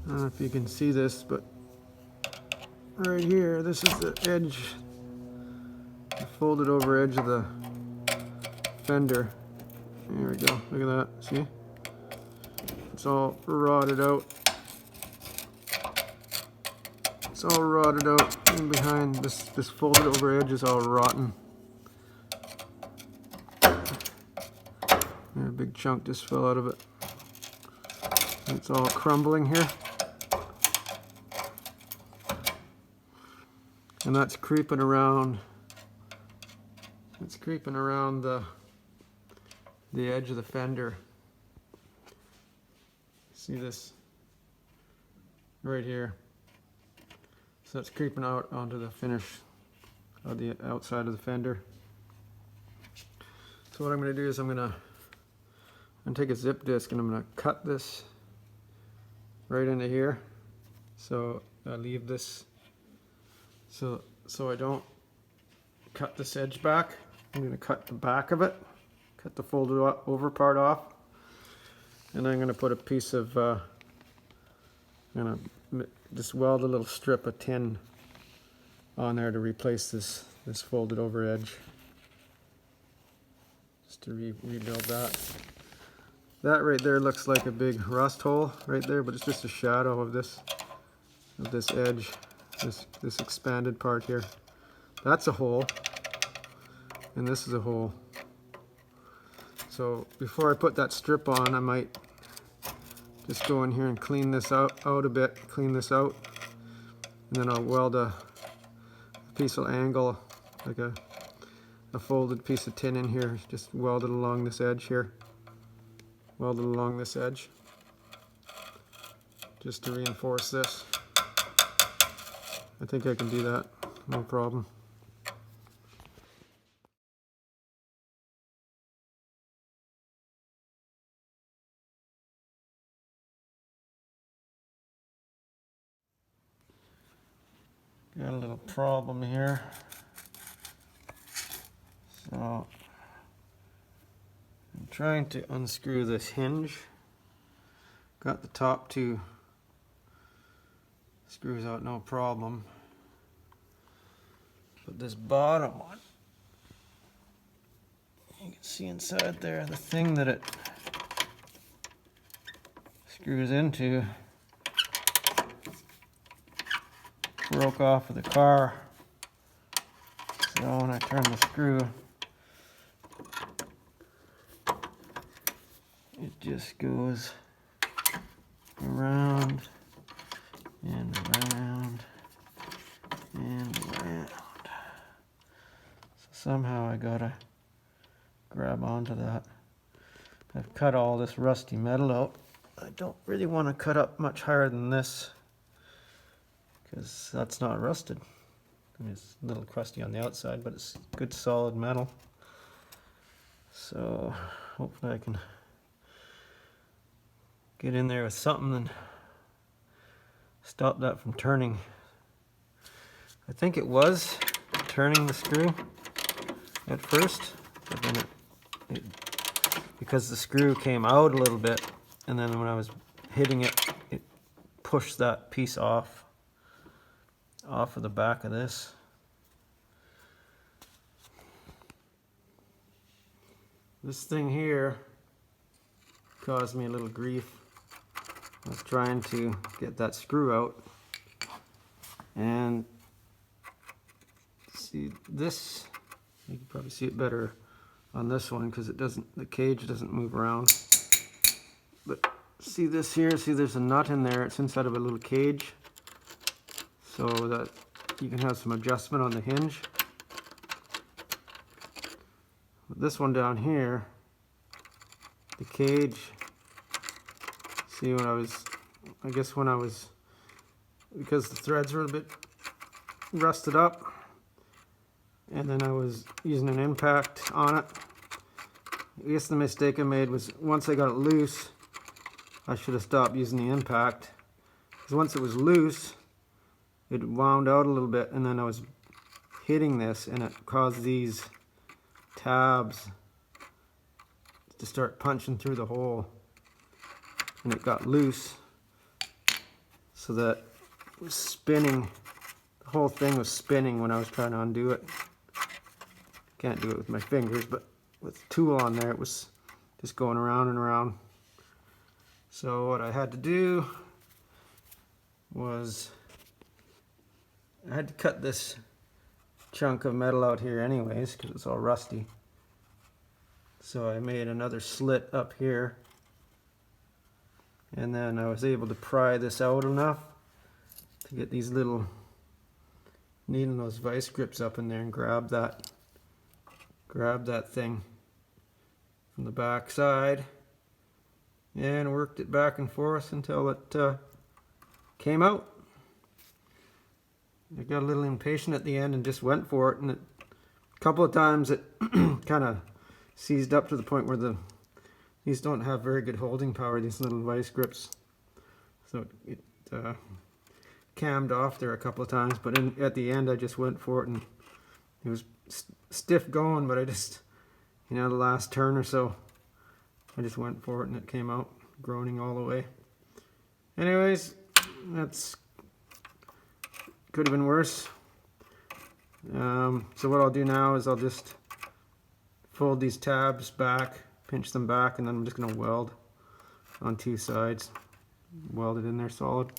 I don't know if you can see this, but right here, this is the edge, the folded over edge of the fender. Here we go, look at that, see? It's all rotted out. It's all rotted out in behind. This folded over edge is all rotten. And a big chunk just fell out of it. It's all crumbling here. And that's creeping around. It's creeping around the edge of the fender. See this right here? So that's creeping out onto the finish of the outside of the fender. So what I'm going to do is I'm going to take a zip disc and I'm going to cut this right into here. So I leave this so I don't cut this edge back. I'm going to cut the back of it, cut the folded over part off, and I'm going to put a piece of I'm going to just weld a little strip of tin on there to replace this folded over edge, just to rebuild that. That right there looks like a big rust hole right there, but it's just a shadow of this edge, this expanded part here. That's a hole, and this is a hole. So before I put that strip on, I might just go in here and clean this out a bit, clean this out, and then I'll weld a piece of angle, like a folded piece of tin in here, just weld it along this edge here. Weld it along this edge, just to reinforce this. I think I can do that, no problem. Got a little problem here. So I'm trying to unscrew this hinge. Got the top two screws out, no problem. But this bottom one, you can see inside there, the thing that it screws into broke off of the car. So when I turn the screw, it just goes around and around and around. So somehow I gotta grab onto that. I've cut all this rusty metal out. I don't really want to cut up much higher than this, because that's not rusted. I mean, it's a little crusty on the outside, but it's good solid metal. So hopefully I can get in there with something and stop that from turning. I think it was turning the screw at first, but then it because the screw came out a little bit, and then when I was hitting it, it pushed that piece off of the back of this. This thing here caused me a little grief. I was trying to get that screw out, and see this, you can probably see it better on this one because the cage doesn't move around. But see this here, see there's a nut in there, it's inside of a little cage, so that you can have some adjustment on the hinge. But this one down here, the cage, see when I was, because the threads were a bit rusted up, and then I was using an impact on it. I guess the mistake I made was once I got it loose, I should have stopped using the impact, because once it was loose, it wound out a little bit, and then I was hitting this, and it caused these tabs to start punching through the hole, and it got loose, so that it was spinning. The whole thing was spinning when I was trying to undo it. Can't do it with my fingers, but with the tool on there, it was just going around and around. So what I had to do was I had to cut this chunk of metal out here anyways because it's all rusty. So I made another slit up here, and then I was able to pry this out enough to get these little needle nose vice grips up in there and grab that thing from the back side, and worked it back and forth until it came out. I got a little impatient at the end and just went for it, and a couple of times it kind of seized up to the point where these don't have very good holding power, these little vice grips. So it cammed off there a couple of times, but at the end I just went for it, and it was stiff going, but I just, the last turn or so, I just went for it and it came out groaning all the way. Anyways, that's could have been worse. So what I'll do now is I'll just fold these tabs back, pinch them back, and then I'm just going to weld on two sides. Weld it in there solid.